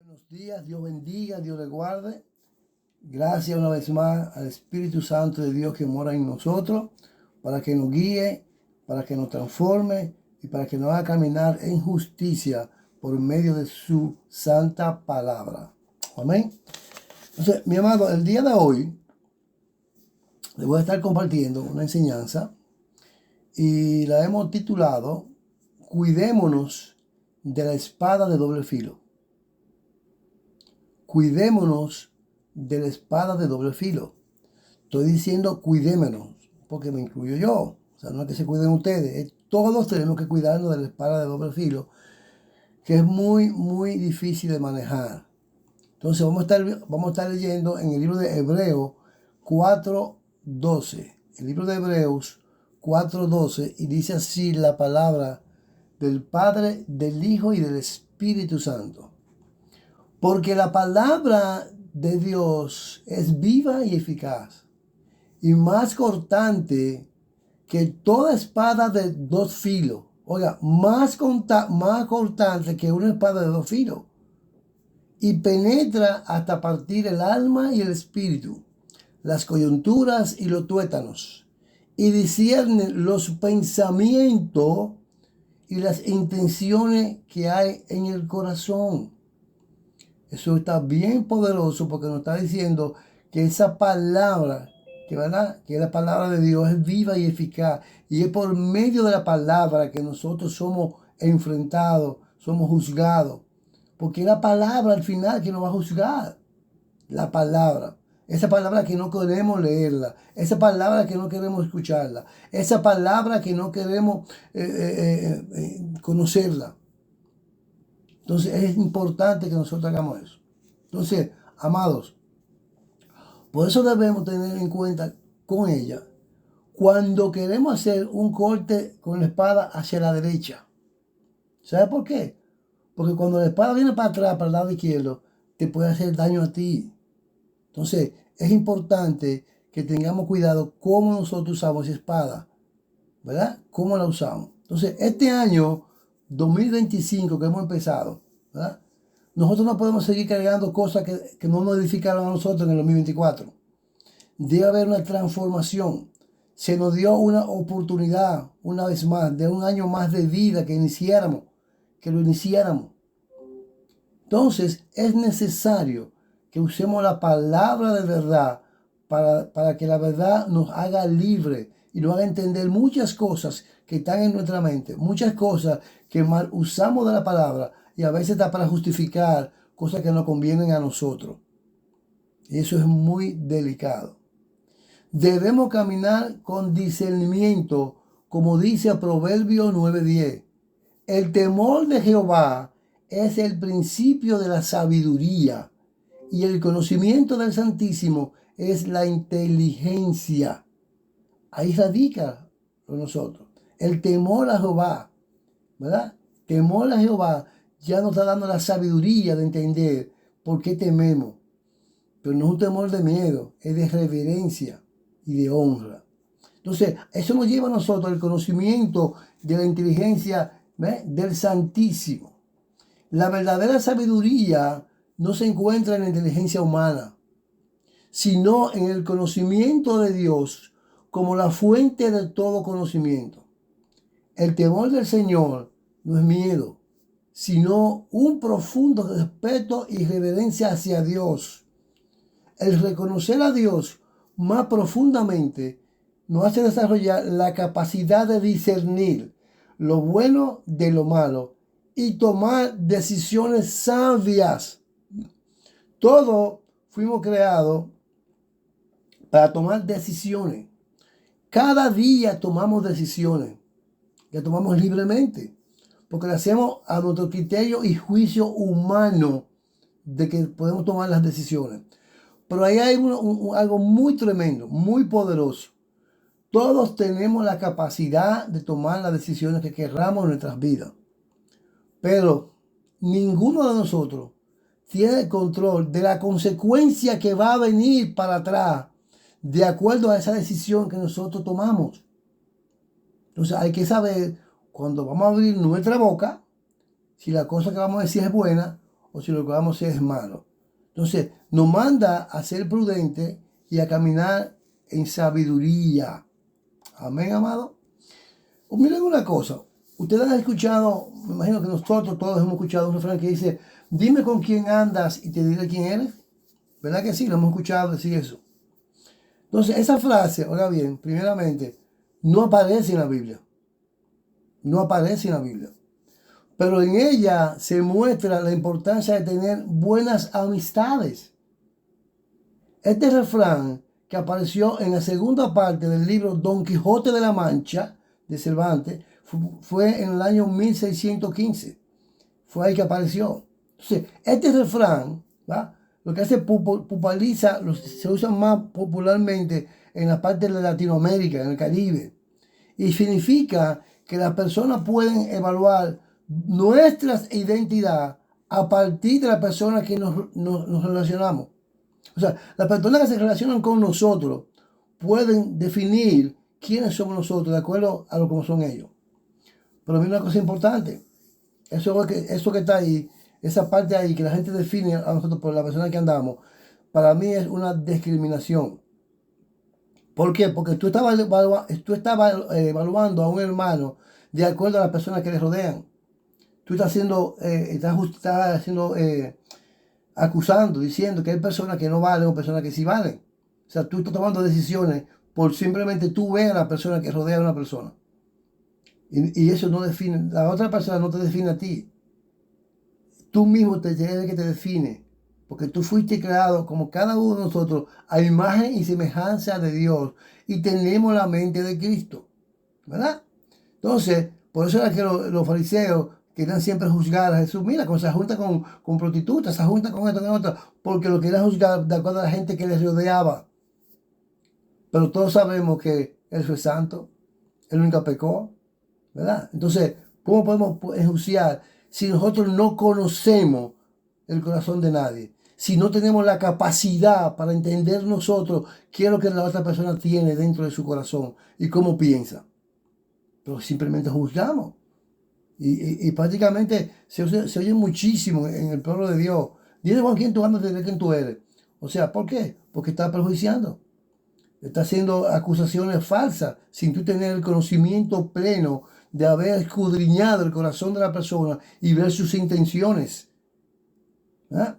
Buenos días, Dios bendiga, Dios le guarde. Gracias una vez más al Espíritu Santo de Dios que mora en nosotros, para que nos guíe, para que nos transforme y para que nos haga caminar en justicia por medio de su santa palabra. Amén. Entonces, mi amado, el día de hoy le voy a estar compartiendo una enseñanza y la hemos titulado Cuidémonos de la espada de doble filo. Cuidémonos de la espada de doble filo. Estoy diciendo cuidémonos, porque me incluyo yo. O sea, no es que se cuiden ustedes. Todos tenemos que cuidarnos de la espada de doble filo, que es muy difícil de manejar. Entonces vamos a estar leyendo en el libro de Hebreos 4:12. El libro de Hebreos 4:12, y dice así la palabra del Padre, del Hijo y del Espíritu Santo. Porque la palabra de Dios es viva y eficaz, y más cortante que toda espada de dos filos. Oiga, más cortante que una espada de dos filos. Y penetra hasta partir el alma y el espíritu, las coyunturas y los tuétanos, y discierne los pensamientos y las intenciones que hay en el corazón. Eso está bien poderoso porque nos está diciendo que esa palabra, ¿verdad? Que la palabra de Dios es viva y eficaz. Y es por medio de la palabra que nosotros somos enfrentados, somos juzgados. Porque es la palabra al final que nos va a juzgar. La palabra. Esa palabra que no queremos leerla. Esa palabra que no queremos escucharla. Esa palabra que no queremos conocerla. Entonces es importante que nosotros hagamos eso. Entonces, amados, por eso debemos tener en cuenta con ella cuando queremos hacer un corte con la espada hacia la derecha. ¿Sabe por qué? Porque cuando la espada viene para atrás, para el lado izquierdo, te puede hacer daño a ti. Entonces, es importante que tengamos cuidado cómo nosotros usamos esa espada, ¿verdad? ¿Cómo la usamos? Entonces, este año 2025 que hemos empezado, ¿verdad? Nosotros no podemos seguir cargando cosas que no nos edificaron a nosotros en el 2024. Debe haber una transformación. Se nos dio una oportunidad, una vez más, de un año más de vida que lo iniciáramos. Entonces, es necesario que usemos la palabra de verdad para que la verdad nos haga libre y nos haga entender muchas cosas que están en nuestra mente, muchas cosas que mal usamos de la palabra y a veces está para justificar cosas que no convienen a nosotros. Y eso es muy delicado. Debemos caminar con discernimiento, como dice Proverbios 9:10. El temor de Jehová es el principio de la sabiduría, y el conocimiento del Santísimo es la inteligencia. Ahí radica con nosotros. El temor a Jehová, ¿verdad? Temor a Jehová ya nos está dando la sabiduría de entender por qué tememos. Pero no es un temor de miedo, es de reverencia y de honra. Entonces, eso nos lleva a nosotros al conocimiento de la inteligencia, ¿ves?, del Santísimo. La verdadera sabiduría no se encuentra en la inteligencia humana, sino en el conocimiento de Dios como la fuente de todo conocimiento. El temor del Señor no es miedo, sino un profundo respeto y reverencia hacia Dios. El reconocer a Dios más profundamente nos hace desarrollar la capacidad de discernir lo bueno de lo malo y tomar decisiones sabias. Todos fuimos creados para tomar decisiones. Cada día tomamos decisiones, que tomamos libremente, porque lo hacemos a nuestro criterio y juicio humano de que podemos tomar las decisiones. Pero ahí hay algo muy tremendo, muy poderoso. Todos tenemos la capacidad de tomar las decisiones que queramos en nuestras vidas. Pero ninguno de nosotros tiene el control de la consecuencia que va a venir para atrás de acuerdo a esa decisión que nosotros tomamos. Entonces hay que saber cuando vamos a abrir nuestra boca si la cosa que vamos a decir es buena o si lo que vamos a hacer es malo. Entonces, nos manda a ser prudentes y a caminar en sabiduría. Amén, amado. Miren una cosa. Ustedes han escuchado, me imagino que nosotros todos hemos escuchado un refrán que dice, dime con quién andas y te diré quién eres. ¿Verdad que sí? Lo hemos escuchado decir eso. Entonces, esa frase, ahora bien, primeramente, no aparece en la Biblia. No aparece en la Biblia. Pero en ella se muestra la importancia de tener buenas amistades. Este refrán, que apareció en la segunda parte del libro Don Quijote de la Mancha de Cervantes, fue en el año 1615. Fue ahí que apareció. Entonces, este refrán, ¿va?, lo que hace populariza, se usa más popularmente en la parte de Latinoamérica, en el Caribe. Y significa que las personas pueden evaluar nuestra identidad a partir de las personas que nos relacionamos. O sea, las personas que se relacionan con nosotros pueden definir quiénes somos nosotros de acuerdo a lo que son ellos. Pero mira una cosa importante. Eso que está ahí, esa parte ahí que la gente define a nosotros por la persona que andamos, para mí es una discriminación. ¿Por qué? Porque tú estabas evaluando a un hermano de acuerdo a las personas que le rodean. Tú estás acusando, diciendo que hay personas que no valen o personas que sí valen. O sea, tú estás tomando decisiones por simplemente tú ver a la persona que rodea a una persona. Y eso no define, la otra persona no te define a ti. Tú mismo eres el que te define. Porque tú fuiste creado como cada uno de nosotros a imagen y semejanza de Dios. Y tenemos la mente de Cristo. ¿Verdad? Entonces, por eso era que los fariseos querían siempre juzgar a Jesús. Mira, cuando se junta con prostitutas, se junta con esto, con otro, porque lo querían juzgar de acuerdo a la gente que les rodeaba. Pero todos sabemos que Él fue santo, Él nunca pecó, ¿verdad? Entonces, ¿cómo podemos enjuiciar si nosotros no conocemos el corazón de nadie? Si no tenemos la capacidad para entender nosotros qué es lo que la otra persona tiene dentro de su corazón y cómo piensa. Pero simplemente juzgamos. Y prácticamente se oye muchísimo en el pueblo de Dios. Dile con quién tú andas, de quién tú eres. O sea, ¿por qué? Porque está perjudiciando. Está haciendo acusaciones falsas sin tú tener el conocimiento pleno de haber escudriñado el corazón de la persona y ver sus intenciones. ¿Ah?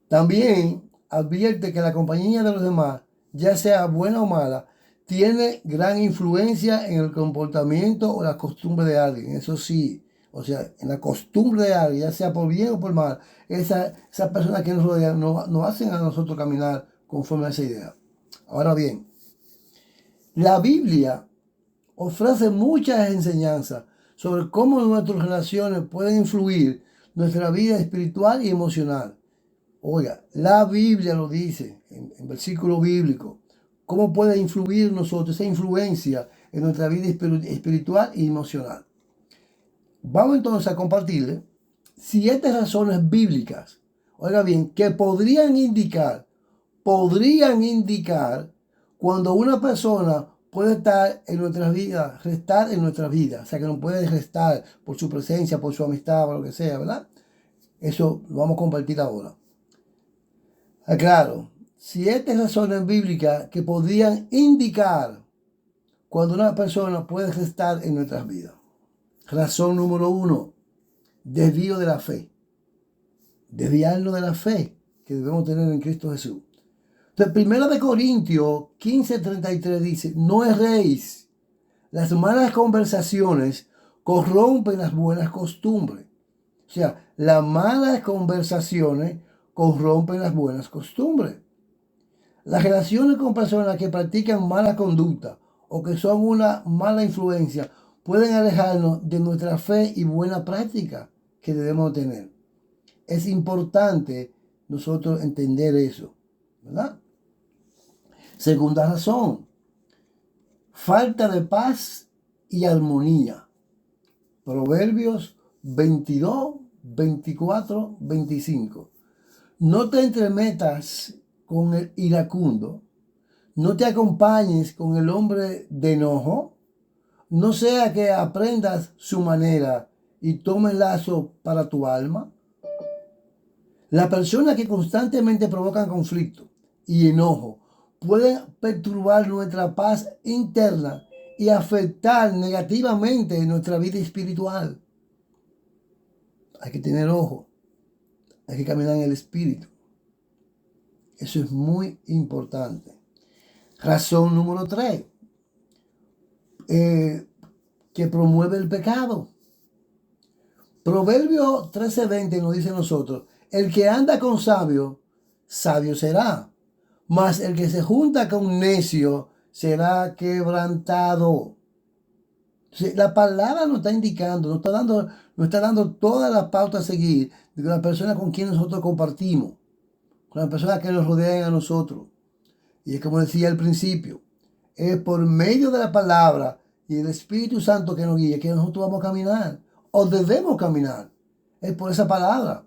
También advierte que la compañía de los demás, ya sea buena o mala, tiene gran influencia en el comportamiento o la costumbre de alguien. Eso sí, o sea, en la costumbre de alguien, ya sea por bien o por mal, esas personas que nos rodean no hacen a nosotros caminar conforme a esa idea. Ahora bien, la Biblia ofrece muchas enseñanzas sobre cómo nuestras relaciones pueden influir nuestra vida espiritual y emocional. Oiga, la Biblia lo dice en versículo bíblico. ¿Cómo puede influir nosotros esa influencia en nuestra vida espiritual y emocional? Vamos entonces a compartirle 7 razones bíblicas, oiga bien, que podrían indicar cuando una persona puede estar en nuestras vidas, restar en nuestras vidas, o sea, que no puede restar por su presencia, por su amistad, por lo que sea, ¿verdad? Eso lo vamos a compartir ahora. Claro, 7 razones bíblicas que podrían indicar cuando una persona puede restar en nuestras vidas. Razón número 1, desvío de la fe. Desviarnos de la fe que debemos tener en Cristo Jesús. Entonces, 1 Corintios 15:33 dice, no erréis, las malas conversaciones corrompen las buenas costumbres. O sea, las malas conversaciones corrompen las buenas costumbres. Las relaciones con personas que practican mala conducta o que son una mala influencia pueden alejarnos de nuestra fe y buena práctica que debemos tener. Es importante nosotros entender eso, ¿verdad? Segunda razón, falta de paz y armonía. Proverbios 22, 24, 25. No te entremetas con el iracundo, no te acompañes con el hombre de enojo, no sea que aprendas su manera y tomes lazo para tu alma. Las personas que constantemente provocan conflicto y enojo pueden perturbar nuestra paz interna y afectar negativamente nuestra vida espiritual. Hay que tener ojo, hay que caminar en el espíritu. Eso es muy importante. Razón número 3, que promueve el pecado. Proverbio 13:20 nos dice a nosotros, el que anda con sabio, sabio será, mas el que se junta con necio será quebrantado. Entonces, la palabra nos está indicando, nos está dando todas las pautas a seguir de la persona con quien nosotros compartimos, con las personas que nos rodean a nosotros. Y es como decía al principio, es por medio de la palabra y el Espíritu Santo que nos guía que nosotros vamos a caminar, o debemos caminar. Es por esa palabra,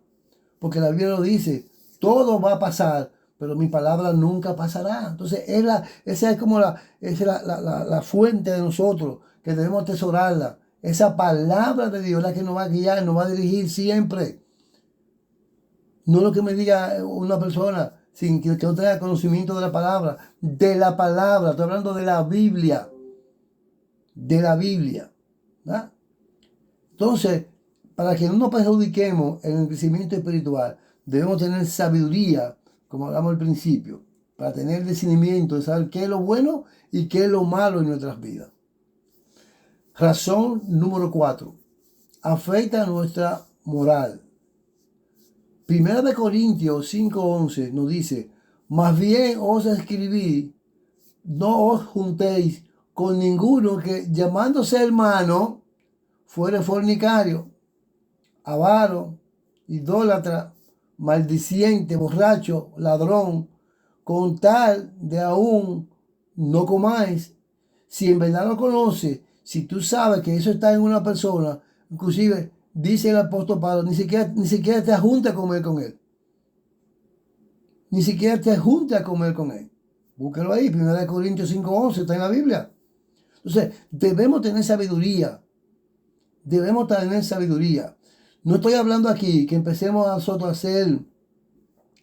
porque la Biblia lo dice, todo va a pasar, pero mi palabra nunca pasará. Entonces, esa es como la fuente de nosotros, que debemos atesorarla. Esa palabra de Dios es la que nos va a guiar, nos va a dirigir siempre. No lo que me diga una persona sin que no tenga conocimiento de la palabra. De la palabra, estoy hablando de la Biblia. De la Biblia. ¿Verdad? Entonces, para que no nos perjudiquemos en el crecimiento espiritual, debemos tener sabiduría, como hablamos al principio, para tener discernimiento de saber qué es lo bueno y qué es lo malo en nuestras vidas. Razón número 4. Afecta nuestra moral. Primera de Corintios 5:11 nos dice, más bien os escribí, no os juntéis con ninguno que llamándose hermano fuere fornicario, avaro, idólatra, maldiciente, borracho, ladrón, con tal de aún no comáis. Si en verdad lo conoces, si tú sabes que eso está en una persona, inclusive dice el apóstol Pablo, ni siquiera te juntes a comer con él. Ni siquiera te juntes a comer con él. Búsquelo ahí, 1 Corintios 5:11, está en la Biblia. Entonces, debemos tener sabiduría. Debemos tener sabiduría. No estoy hablando aquí que empecemos a nosotros a hacer,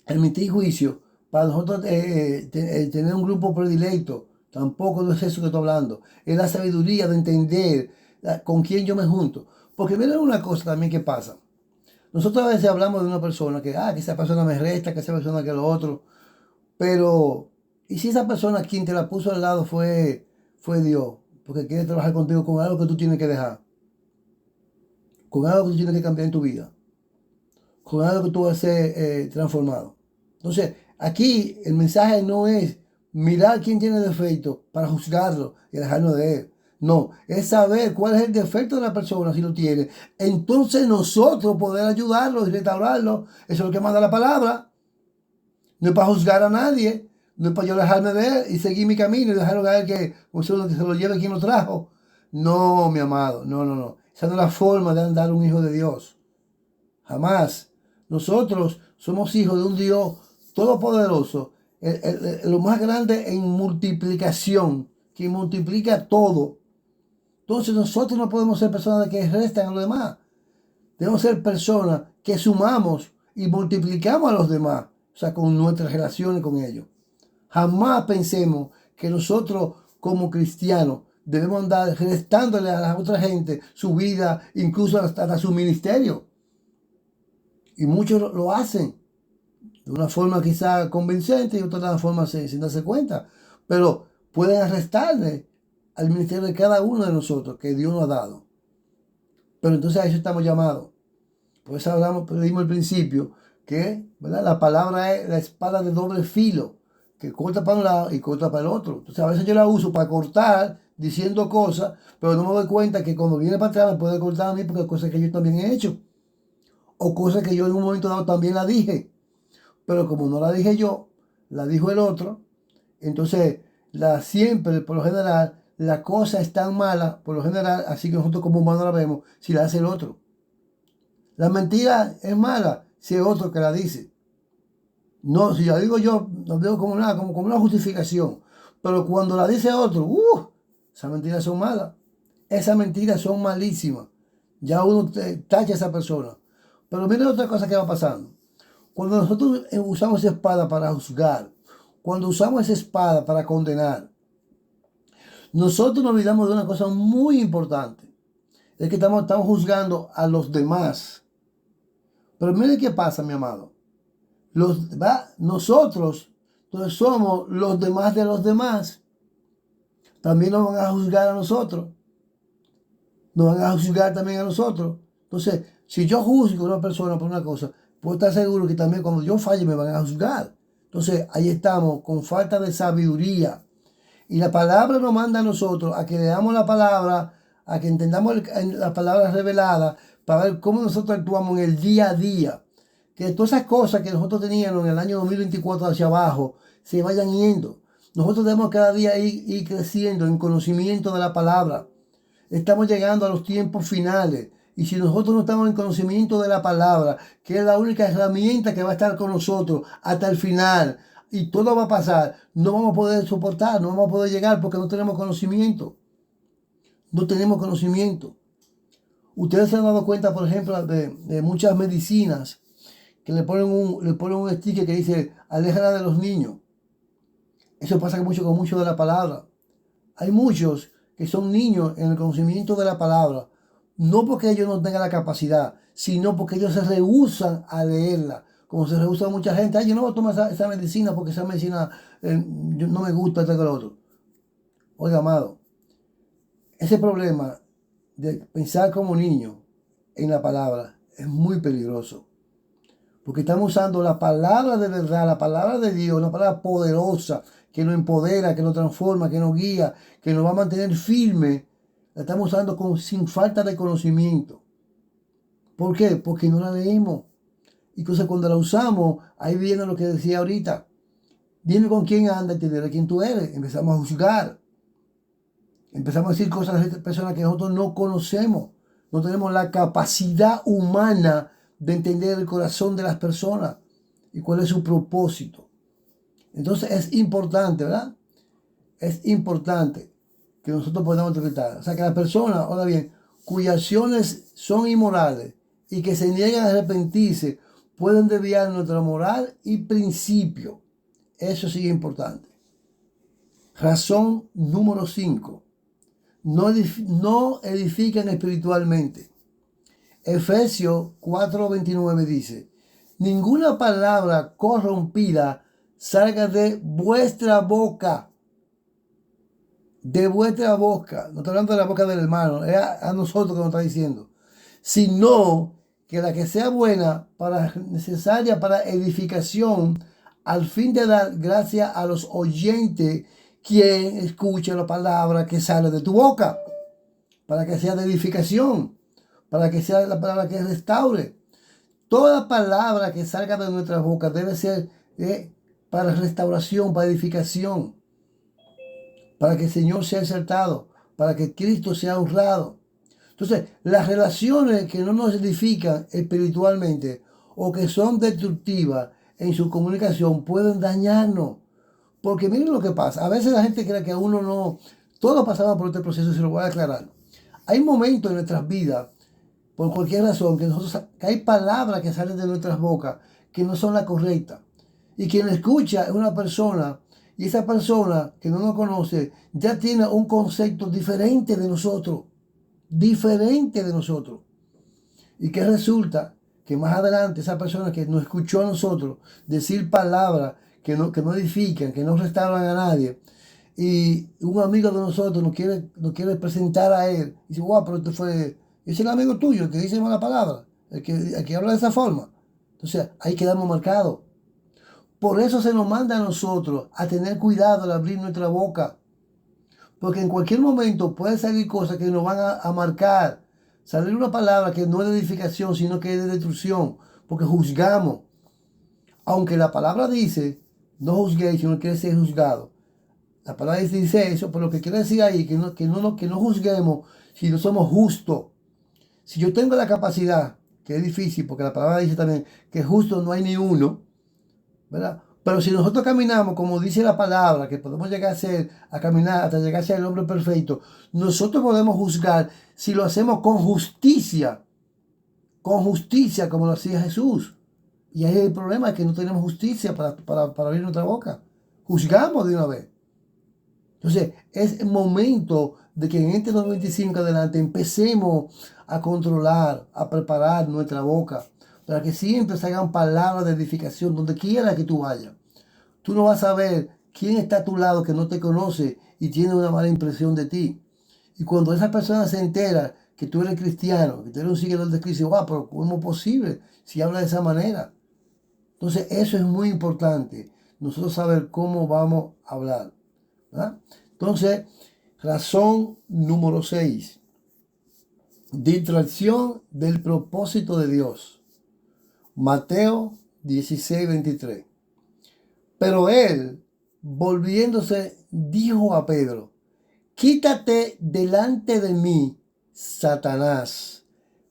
emitir juicio para nosotros tener un grupo predilecto. Tampoco no es eso que estoy hablando. Es la sabiduría de entender con quién yo me junto. Porque miren una cosa también que pasa. Nosotros a veces hablamos de una persona que esa persona me resta, que esa persona que lo otro. Pero, ¿y si esa persona quien te la puso al lado fue Dios? Porque quiere trabajar contigo con algo que tú tienes que dejar. Con algo que tú tienes que cambiar en tu vida. Con algo que tú vas a ser transformado. Entonces, aquí el mensaje no es mirar quién tiene defecto para juzgarlo y alejarnos de él. No, es saber cuál es el defecto de la persona si lo tiene. Entonces nosotros poder ayudarlo y restaurarlo. Eso es lo que manda la palabra. No es para juzgar a nadie. No es para yo alejarme de él y seguir mi camino y dejarlo a él que se lo lleve quien lo trajo. No, mi amado. No, no, no. Esa no es la forma de andar un hijo de Dios. Jamás. Nosotros somos hijos de un Dios todopoderoso, lo más grande en multiplicación, que multiplica todo. Entonces nosotros no podemos ser personas que restan a los demás. Debemos ser personas que sumamos y multiplicamos a los demás, o sea, con nuestras relaciones con ellos. Jamás pensemos que nosotros como cristianos debemos andar restándole a la otra gente su vida, incluso hasta su ministerio. Y muchos lo hacen de una forma quizá convincente y otra de una forma sin darse cuenta. Pero pueden arrestarle al ministerio de cada uno de nosotros que Dios nos ha dado. Pero entonces a eso estamos llamados. Por eso dimos al principio que, ¿verdad?, la palabra es la espada de doble filo, que corta para un lado y corta para el otro. Entonces a veces yo la uso para cortar diciendo cosas, pero no me doy cuenta que cuando viene para atrás me puede cortar a mí porque hay cosas que yo también he hecho. O cosas que yo en un momento dado también la dije. Pero como no la dije yo, la dijo el otro. Entonces, siempre, por lo general, la cosa es tan mala, por lo general, así que nosotros como humanos la vemos, si la hace el otro. La mentira es mala si es otro que la dice. No, si la digo yo, lo veo como una justificación. Pero cuando la dice otro, esas mentiras son malas. Esas mentiras son malísimas. Ya uno tacha a esa persona. Pero mire otra cosa que va pasando. Cuando nosotros usamos esa espada para juzgar, cuando usamos esa espada para condenar, nosotros nos olvidamos de una cosa muy importante. Es que estamos juzgando a los demás. Pero mire qué pasa, mi amado. Nosotros entonces somos los demás de los demás. También nos van a juzgar a nosotros. Nos van a juzgar también a nosotros. Entonces, si yo juzgo a una persona por una cosa, puedo estar seguro que también cuando yo falle me van a juzgar. Entonces, ahí estamos con falta de sabiduría. Y la palabra nos manda a nosotros a que leamos la palabra, a que entendamos las palabras reveladas, para ver cómo nosotros actuamos en el día a día. Que todas esas cosas que nosotros teníamos en el año 2024 hacia abajo se vayan yendo. Nosotros debemos cada día ir creciendo en conocimiento de la palabra. Estamos llegando a los tiempos finales. Y si nosotros no estamos en conocimiento de la palabra, que es la única herramienta que va a estar con nosotros hasta el final, y todo va a pasar, no vamos a poder soportar, no vamos a poder llegar porque no tenemos conocimiento. No tenemos conocimiento. Ustedes se han dado cuenta, por ejemplo, de muchas medicinas que le ponen un sticker que dice, aléjala de los niños. Eso pasa mucho con mucho de la palabra. Hay muchos que son niños en el conocimiento de la palabra, no porque ellos no tengan la capacidad, sino porque ellos se rehúsan a leerla. Como se rehúsa mucha gente, yo no voy a tomar esa medicina porque esa medicina no me gusta, esto que lo otro. Oiga, amado, ese problema de pensar como niño en la palabra es muy peligroso. Porque estamos usando la palabra de verdad, la palabra de Dios, una palabra poderosa que nos empodera, que nos transforma, que nos guía, que nos va a mantener firme. La estamos usando sin falta de conocimiento. ¿Por qué? Porque no la leemos. Y entonces cuando la usamos, ahí viene lo que decía ahorita. Viene con quién anda y te dirá quién tú eres. Empezamos a juzgar. Empezamos a decir cosas a estas personas que nosotros no conocemos. No tenemos la capacidad humana de entender el corazón de las personas y cuál es su propósito. Entonces es importante, ¿verdad? Es importante que nosotros podamos interpretar. O sea, que las personas, ahora bien, cuyas acciones son inmorales y que se niegan a arrepentirse, pueden desviar nuestra moral y principio. Eso sí es importante. Razón número 5. No edifican espiritualmente. Efesios 4:29 dice, ninguna palabra corrompida salga de vuestra boca. De vuestra boca. No estoy hablando de la boca del hermano, es a nosotros que nos está diciendo. Sino que la que sea buena, necesaria para edificación, al fin de dar gracia a los oyentes, quien escuche la palabra que sale de tu boca, para que sea de edificación, para que sea la palabra que restaure. Toda palabra que salga de nuestras bocas debe ser para restauración, para edificación, para que el Señor sea exaltado, para que Cristo sea honrado. Entonces, las relaciones que no nos edifican espiritualmente o que son destructivas en su comunicación pueden dañarnos. Porque miren lo que pasa. A veces la gente cree que a uno no... Todos pasamos por este proceso y se lo voy a aclarar. Hay momentos en nuestras vidas, por cualquier razón, que hay palabras que salen de nuestras bocas que no son las correctas. Y quien escucha es una persona, y esa persona que no nos conoce ya tiene un concepto diferente de nosotros. Diferente de nosotros. Y que resulta que más adelante esa persona que nos escuchó a nosotros decir palabras que no edifican, que no restauran a nadie, y un amigo de nosotros nos quiere presentar a él, y dice, wow, pero ese es el amigo tuyo, el que dice mala palabra, el que habla de esa forma. Entonces ahí quedamos marcados. Por eso se nos manda a nosotros a tener cuidado al abrir nuestra boca. Porque en cualquier momento puede salir cosas que nos van a marcar. Salir una palabra que no es de edificación, sino que es de destrucción. Porque juzgamos. Aunque la palabra dice, no juzguéis, sino quiere ser juzgado. La palabra dice eso, pero lo que quiere decir ahí, que no juzguemos si no somos justos. Si yo tengo la capacidad, que es difícil, porque la palabra dice también que justo no hay ni uno, ¿verdad? Pero si nosotros caminamos, como dice la palabra, que podemos llegar a caminar hasta llegar a ser el hombre perfecto, nosotros podemos juzgar si lo hacemos con justicia como lo hacía Jesús. Y ahí el problema es que no tenemos justicia para abrir nuestra boca. Juzgamos de una vez. Entonces, es el momento de que en este 2025 adelante empecemos a controlar, a preparar nuestra boca, para que siempre salgan palabras de edificación donde quiera que tú vayas. Tú no vas a ver quién está a tu lado que no te conoce y tiene una mala impresión de ti. Y cuando esa persona se entera que tú eres cristiano, que tú eres un seguidor de Cristo, dice, pero ¿cómo es posible si habla de esa manera? Entonces, eso es muy importante, nosotros saber cómo vamos a hablar, ¿verdad? Entonces, razón número 6, distracción del propósito de Dios. Mateo 16:23. Pero él, volviéndose, dijo a Pedro, quítate delante de mí, Satanás,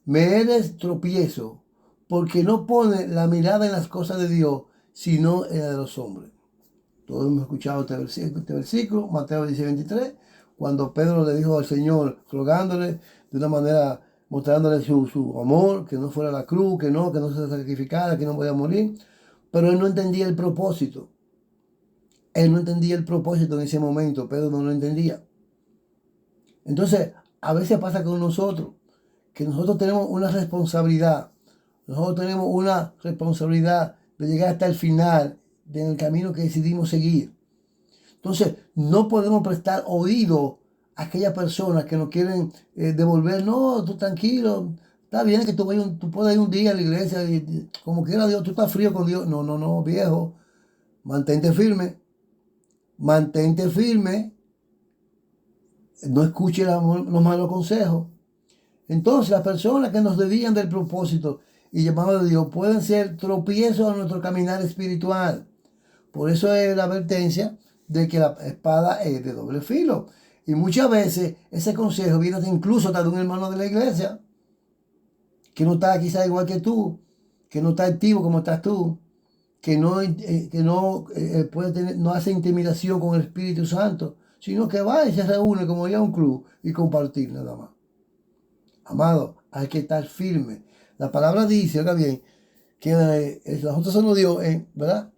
me eres tropiezo, porque no pone la mirada en las cosas de Dios, sino en la de los hombres. Todos hemos escuchado este versículo, Mateo 16:23, cuando Pedro le dijo al Señor, rogándole de una manera, mostrándole su amor, que no fuera a la cruz, que no se sacrificara, que no podía morir, pero él no entendía el propósito. Él no entendía el propósito en ese momento, Pedro no lo entendía. Entonces, a veces pasa con nosotros, que nosotros tenemos una responsabilidad. Nosotros tenemos una responsabilidad de llegar hasta el final del camino que decidimos seguir. Entonces, no podemos prestar oído a aquellas personas que nos quieren devolver. No, tú tranquilo, está bien que tú puedas ir un día a la iglesia y como quiera Dios, tú estás frío con Dios. No, no, no, viejo, mantente firme. Mantente firme, no escuche los malos consejos. Entonces, las personas que nos desvían del propósito y llamado de Dios pueden ser tropiezos a nuestro caminar espiritual. Por eso es la advertencia de que la espada es de doble filo. Y muchas veces ese consejo viene incluso de un hermano de la iglesia que no está quizás igual que tú, que no está activo como estás tú, que no puede tener, no hace intimidación con el Espíritu Santo, sino que va y se reúne como ya un club y compartir nada más. Amado, hay que estar firme. La palabra dice, oiga bien, que nosotros se nos dio, ¿verdad?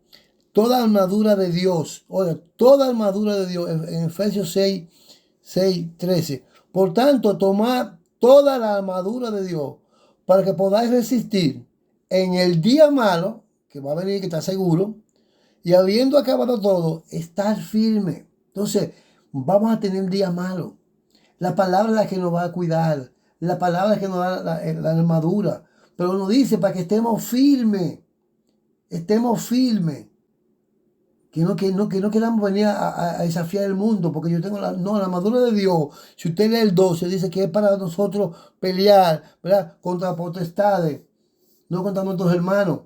Toda armadura de Dios, oiga, toda armadura de Dios, en Efesios 6:13. Por tanto, tomad toda la armadura de Dios para que podáis resistir en el día malo, que va a venir, que está seguro, y habiendo acabado todo, estar firme. Entonces, vamos a tener un día malo. La palabra es la que nos va a cuidar. La palabra es la que nos da la armadura. Pero nos dice para que estemos firmes. Estemos firmes. Que no queramos venir a desafiar el mundo, porque yo tengo la armadura de Dios. Si usted lee el 12, dice que es para nosotros pelear, ¿verdad? Contra potestades, no contra nuestros hermanos,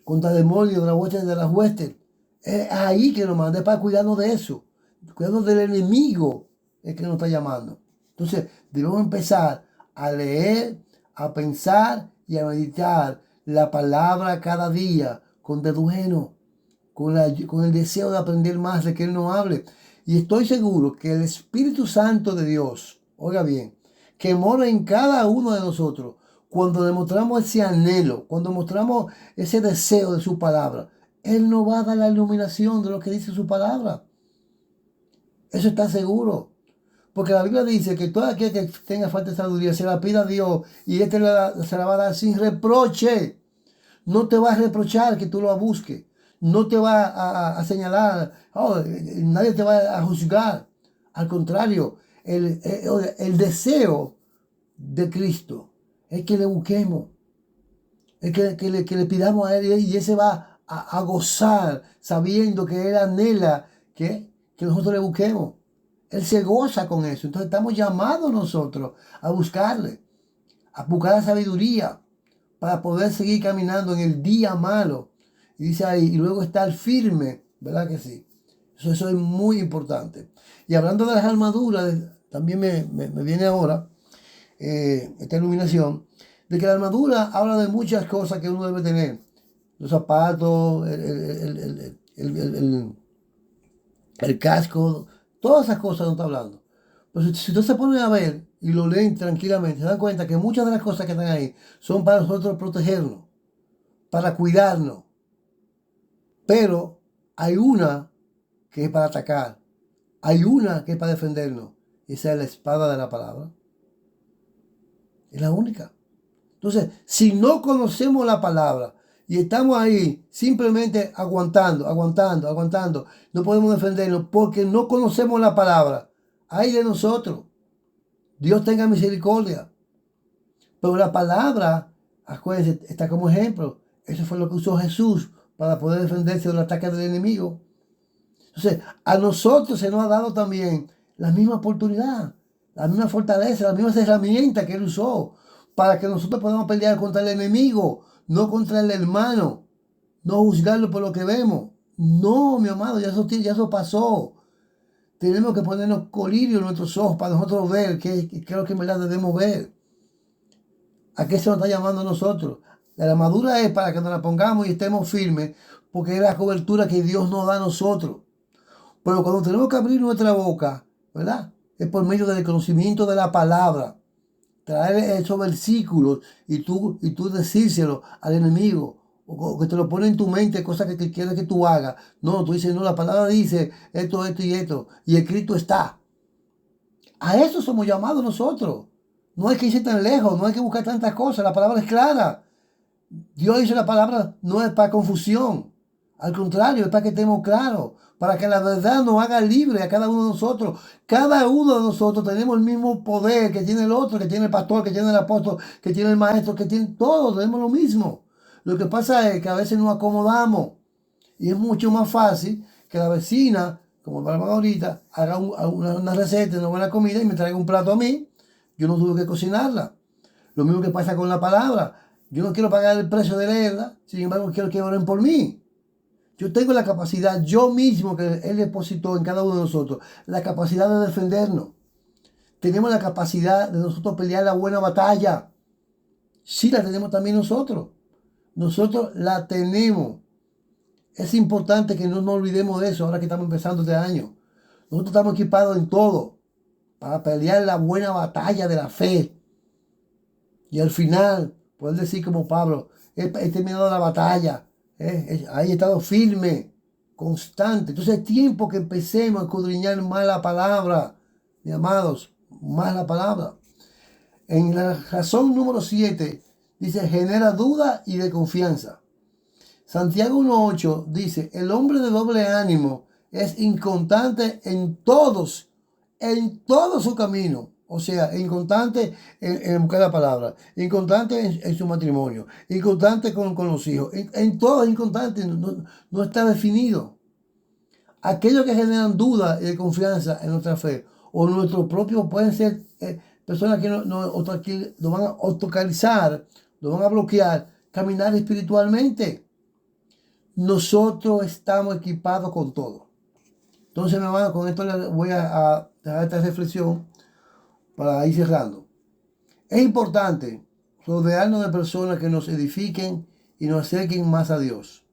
contra demonios de las huestes. Es ahí que nos manda, es para cuidarnos de eso, cuidarnos del enemigo, es que nos está llamando. Entonces, debemos empezar a leer, a pensar y a meditar la palabra cada día con dedueno, con el deseo de aprender más, de que Él nos hable. Y estoy seguro que el Espíritu Santo de Dios, oiga bien, que mora en cada uno de nosotros, cuando demostramos ese anhelo, cuando mostramos ese deseo de su palabra, Él nos va a dar la iluminación de lo que dice su palabra. Eso está seguro. Porque la Biblia dice que todo aquel que tenga falta de sabiduría se la pida a Dios y se la va a dar sin reproche. No te va a reprochar que tú lo busques. No te va a señalar. Nadie te va a juzgar. Al contrario, el deseo de Cristo es que le busquemos. Es que le pidamos a Él y Él se va a gozar sabiendo que Él anhela que nosotros le busquemos. Él se goza con eso. Entonces estamos llamados nosotros a buscarle, a buscar la sabiduría para poder seguir caminando en el día malo. Y dice ahí, y luego estar firme, ¿verdad que sí? Eso es muy importante. Y hablando de las armaduras, también me viene ahora esta iluminación, de que la armadura habla de muchas cosas que uno debe tener. Los zapatos, el casco, todas esas cosas no está hablando. Pero si ustedes se ponen a ver y lo leen tranquilamente, se dan cuenta que muchas de las cosas que están ahí son para nosotros protegernos. para cuidarnos, pero hay una que es para atacar, hay una que es para defendernos. Esa es la espada de la palabra. Es la única. Entonces, si no conocemos la palabra y estamos ahí simplemente aguantando, no podemos defendernos porque no conocemos la palabra. Ay de nosotros. Dios tenga misericordia. Pero la palabra, acuérdense, está como ejemplo. Eso fue lo que usó Jesús para poder defenderse del ataque del enemigo. Entonces, a nosotros se nos ha dado también la misma oportunidad, la misma fortaleza, las mismas herramientas que Él usó para que nosotros podamos pelear contra el enemigo, no contra el hermano, no juzgarlo por lo que vemos. No, mi amado, ya eso pasó. Tenemos que ponernos colirio en nuestros ojos para nosotros ver qué es lo que en verdad debemos ver. ¿A qué se nos está llamando a nosotros? La armadura es para que nos la pongamos y estemos firmes, porque es la cobertura que Dios nos da a nosotros. Pero cuando tenemos que abrir nuestra boca, ¿verdad? Es por medio del conocimiento de la palabra. Traer esos versículos y tú decírselo al enemigo. O que te lo pone en tu mente, cosas que quieres que tú hagas. No, tú dices, no, la palabra dice esto y esto. Y escrito está. A eso somos llamados nosotros. No hay que irse tan lejos, no hay que buscar tantas cosas. La palabra es clara. Dios dice la palabra no es para confusión. Al contrario, es para que estemos claros. Para que la verdad nos haga libre a cada uno de nosotros. Cada uno de nosotros tenemos el mismo poder que tiene el otro, que tiene el pastor, que tiene el apóstol, que tiene el maestro, que tiene todos, tenemos lo mismo. Lo que pasa es que a veces nos acomodamos. Y es mucho más fácil que la vecina, como hablamos ahorita, haga una receta, una buena comida y me traiga un plato a mí. Yo no tuve que cocinarla. Lo mismo que pasa con la palabra. Yo no quiero pagar el precio de leerla, sin embargo quiero que oren por mí. Yo tengo la capacidad, yo mismo, que Él depositó en cada uno de nosotros, la capacidad de defendernos. Tenemos la capacidad de nosotros pelear la buena batalla. Sí, la tenemos también nosotros. Nosotros la tenemos. Es importante que no nos olvidemos de eso ahora que estamos empezando este año. Nosotros estamos equipados en todo para pelear la buena batalla de la fe. Y al final, poder decir como Pablo, he terminado la batalla, he estado firme, constante. Entonces es tiempo que empecemos a escudriñar más la palabra, mis amados, más la palabra. En la razón número 7 dice, genera duda y desconfianza. Santiago 1.8 dice, el hombre de doble ánimo es inconstante en todos su camino. O sea, inconstante en buscar la palabra, inconstante en su matrimonio, inconstante con los hijos, en todo es inconstante, no está definido. Aquellos que generan duda y desconfianza en nuestra fe, o nuestros propios, pueden ser personas que nos van a obstaculizar, nos van a bloquear, caminar espiritualmente. Nosotros estamos equipados con todo. Entonces, mi hermano, con esto les voy a dejar esta reflexión para ir cerrando. Es importante rodearnos de personas que nos edifiquen y nos acerquen más a Dios.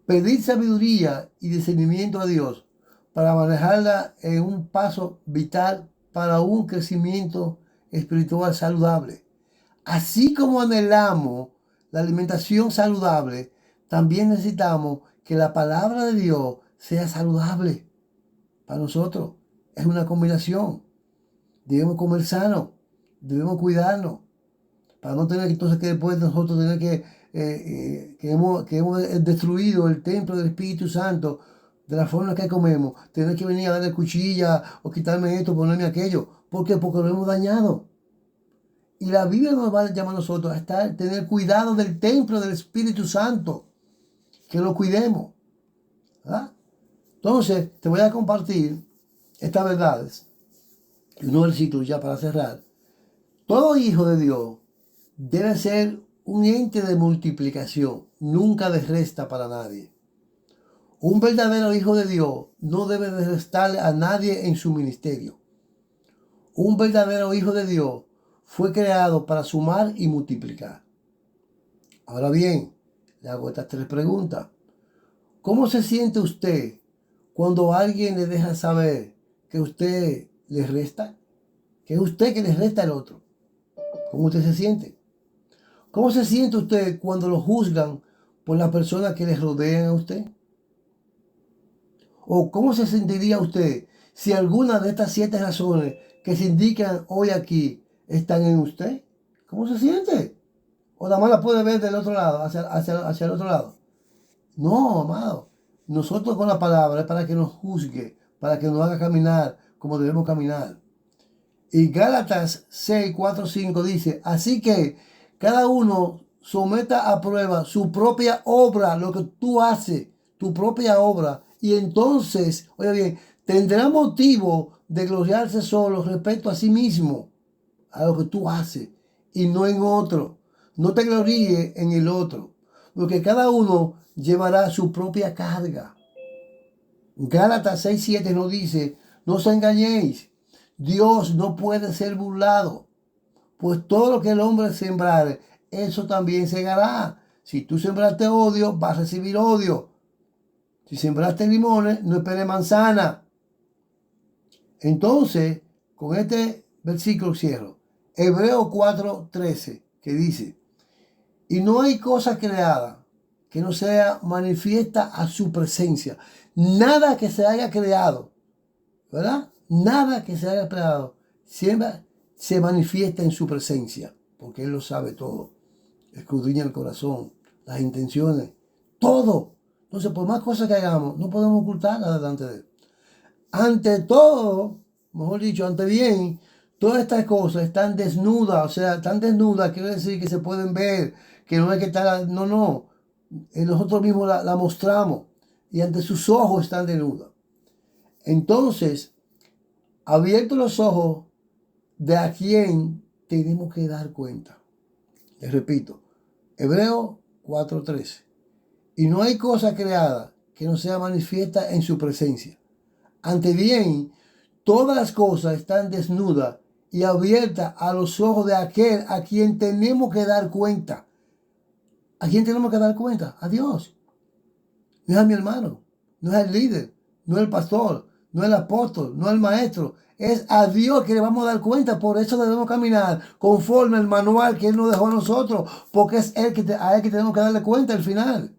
Pedir sabiduría y discernimiento a Dios para manejarla en un paso vital para un crecimiento espiritual saludable. Así como anhelamos la alimentación saludable, también necesitamos que la palabra de Dios sea saludable para nosotros. Es una combinación. Debemos comer sano, debemos cuidarnos, para no tener entonces que después nosotros tener que hemos destruido el templo del Espíritu Santo de la forma que comemos, tener que venir a darle cuchilla o quitarme esto, ponerme aquello. ¿Por qué? Porque lo hemos dañado. Y la Biblia nos va a llamar a nosotros a tener cuidado del templo del Espíritu Santo, que lo cuidemos. ¿Verdad? Entonces, te voy a compartir estas verdades. Y unos versículos ya para cerrar. Todo hijo de Dios debe ser un ente de multiplicación, nunca de resta para nadie. Un verdadero hijo de Dios no debe de restarle a nadie en su ministerio. Un verdadero hijo de Dios fue creado para sumar y multiplicar. Ahora bien, le hago estas 3 preguntas. ¿Cómo se siente usted cuando alguien le deja saber que usted le resta? Que es usted que le resta al otro. ¿Cómo usted se siente? ¿Cómo se siente usted cuando lo juzgan por las personas que le rodean a usted? ¿O cómo se sentiría usted si alguna de estas 7 razones que se indican hoy aquí están en usted? ¿Cómo se siente? ¿O nada más la puede ver del otro lado, hacia el otro lado? No, amado. Nosotros con la palabra es para que nos juzgue, para que nos haga caminar como debemos caminar. Y Gálatas 6, 4, 5 dice, así que cada uno someta a prueba su propia obra, lo que tú haces, tu propia obra. Y entonces, oye bien, tendrá motivo de gloriarse solo respecto a sí mismo, a lo que tú haces, y no en otro. No te gloríes en el otro, porque cada uno llevará su propia carga. Gálatas 6, 7 nos dice, no os engañéis, Dios no puede ser burlado, pues todo lo que el hombre sembrare, eso también segará. Si tú sembraste odio, vas a recibir odio. Si sembraste limones, no esperes manzana. Entonces, con este versículo cierro. Hebreos 4:13, que dice, y no hay cosa creada que no sea manifiesta a su presencia. Nada que se haya creado, ¿verdad? Nada que se haya creado siempre se manifiesta en su presencia, porque Él lo sabe todo. Escudriña el corazón, las intenciones, todo. Entonces, por más cosas que hagamos, no podemos ocultar nada delante de Él. Ante todo, mejor dicho, ante bien, todas estas cosas están desnudas, o sea, están desnudas, quiere decir que se pueden ver, que no hay que estar, no, nosotros mismos la mostramos y ante sus ojos están desnudas. Entonces, abiertos los ojos, de a quién tenemos que dar cuenta. Les repito, Hebreos 4:13. Y no hay cosa creada que no sea manifiesta en su presencia. Ante bien, todas las cosas están desnudas y abiertas a los ojos de aquel a quien tenemos que dar cuenta. ¿A quién tenemos que dar cuenta? A Dios. No es a mi hermano, no es el líder, no es el pastor, no es el apóstol, no es el maestro. Es a Dios que le vamos a dar cuenta. Por eso debemos caminar conforme al manual que Él nos dejó a nosotros. Porque es a Él que tenemos que darle cuenta al final.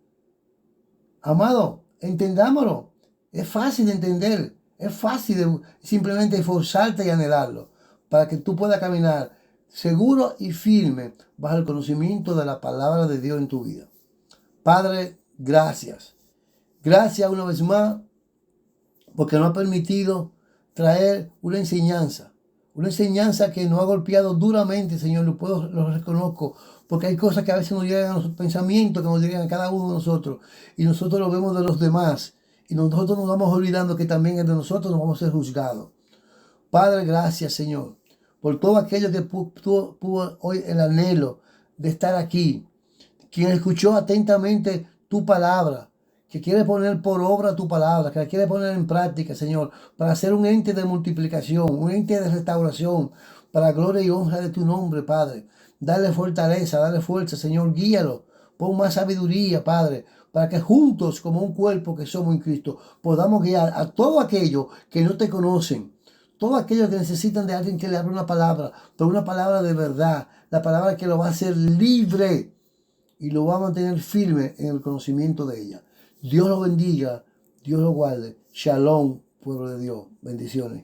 Amado, entendámoslo. Es fácil de entender. Es fácil de simplemente esforzarte y anhelarlo. Para que tú puedas caminar seguro y firme bajo el conocimiento de la palabra de Dios en tu vida. Padre, gracias. Gracias una vez más porque nos ha permitido traer una enseñanza que nos ha golpeado duramente, Señor, lo reconozco, porque hay cosas que a veces nos llegan a los pensamientos, que nos llegan a cada uno de nosotros, y nosotros lo vemos de los demás, y nosotros nos vamos olvidando que también de nosotros nos vamos a ser juzgados. Padre, gracias, Señor, por todo aquello que tuvo hoy el anhelo de estar aquí, quien escuchó atentamente tu palabra, que quiere poner por obra tu palabra, que la quiere poner en práctica, Señor, para ser un ente de multiplicación, un ente de restauración, para gloria y honra de tu nombre, Padre. Dale fortaleza, dale fuerza, Señor, guíalo. Pon más sabiduría, Padre, para que juntos, como un cuerpo que somos en Cristo, podamos guiar a todo aquello que no te conocen. Todos aquellos que necesitan de alguien que le hable una palabra, pero una palabra de verdad, la palabra que lo va a hacer libre y lo va a mantener firme en el conocimiento de ella. Dios lo bendiga, Dios lo guarde. Shalom, pueblo de Dios. Bendiciones.